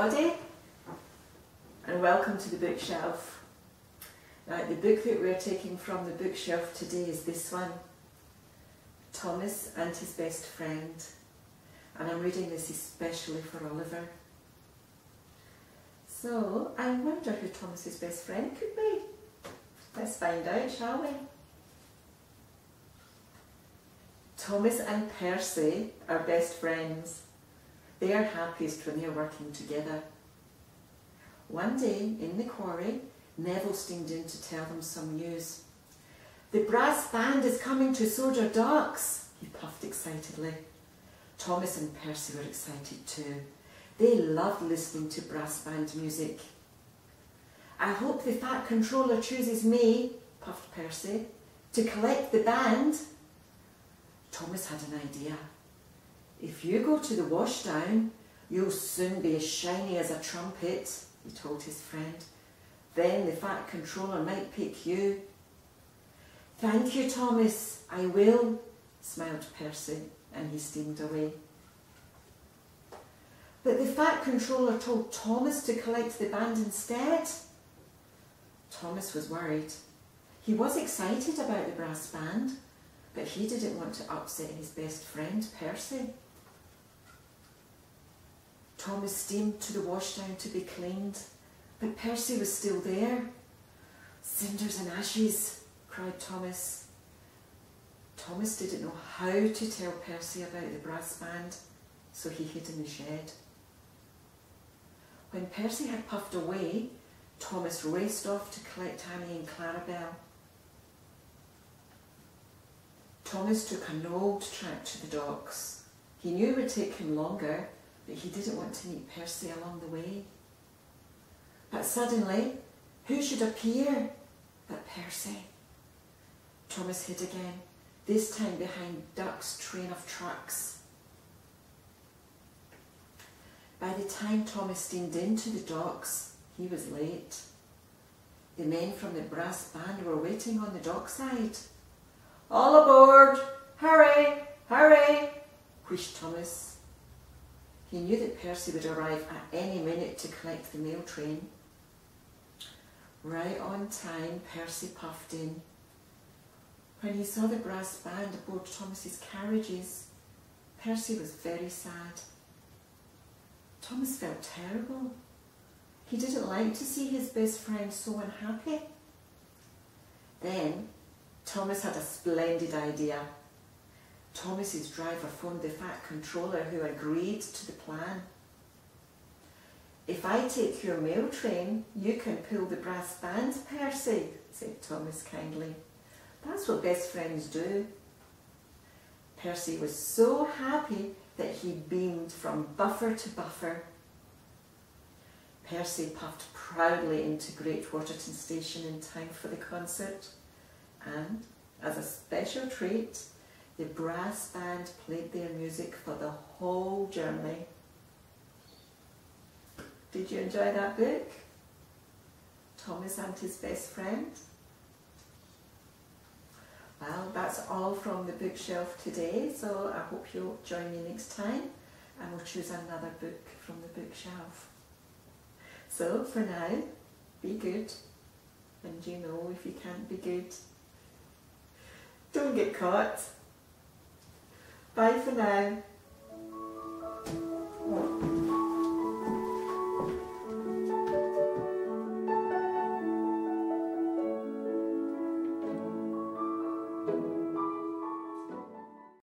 everybody, and welcome to the bookshelf. Now, the book that we're taking from the bookshelf today is this one, Thomas and His Best Friend, and I'm reading this especially for Oliver. So, I wonder who Thomas's best friend could be. Let's find out, shall we? Thomas and Percy are best friends. They are happiest when they are working together. One day, in the quarry, Neville steamed in to tell them some news. "The brass band is coming to Soldier Docks," he puffed excitedly. Thomas and Percy were excited too. They loved listening to brass band music. "I hope the Fat Controller chooses me," puffed Percy, "to collect the band." Thomas had an idea. "If you go to the washdown, you'll soon be as shiny as a trumpet," he told his friend. "Then the Fat Controller might pick you." "Thank you, Thomas, I will," smiled Percy, and he steamed away. But the Fat Controller told Thomas to collect the band instead. Thomas was worried. He was excited about the brass band, but he didn't want to upset his best friend, Percy. Thomas steamed to the washdown to be cleaned, but Percy was still there. "Cinders and ashes," cried Thomas. Thomas didn't know how to tell Percy about the brass band, so he hid in the shed. When Percy had puffed away, Thomas raced off to collect Annie and Clarabelle. Thomas took an old track to the docks. He knew it would take him longer, but he didn't want to meet Percy along the way. But suddenly, who should appear but Percy? Thomas hid again, this time behind Duck's train of trucks. By the time Thomas steamed into the docks, he was late. The men from the brass band were waiting on the dockside. "All aboard! Hurry! Hurry!" whished Thomas. He knew that Percy would arrive at any minute to collect the mail train. Right on time, Percy puffed in. When he saw the brass band aboard Thomas's carriages, Percy was very sad. Thomas felt terrible. He didn't like to see his best friend so unhappy. Then Thomas had a splendid idea. Thomas's driver phoned the Fat Controller, who agreed to the plan. "If I take your mail train, you can pull the brass band, Percy," said Thomas kindly. "That's what best friends do." Percy was so happy that he beamed from buffer to buffer. Percy puffed proudly into Great Waterton Station in time for the concert, and as a special treat, the brass band played their music for the whole journey. Did you enjoy that book? Thomas and His Best Friend? Well, that's all from the bookshelf today, so I hope you'll join me next time and we'll choose another book from the bookshelf. So for now, be good, and you know if you can't be good, don't get caught. Bye for now.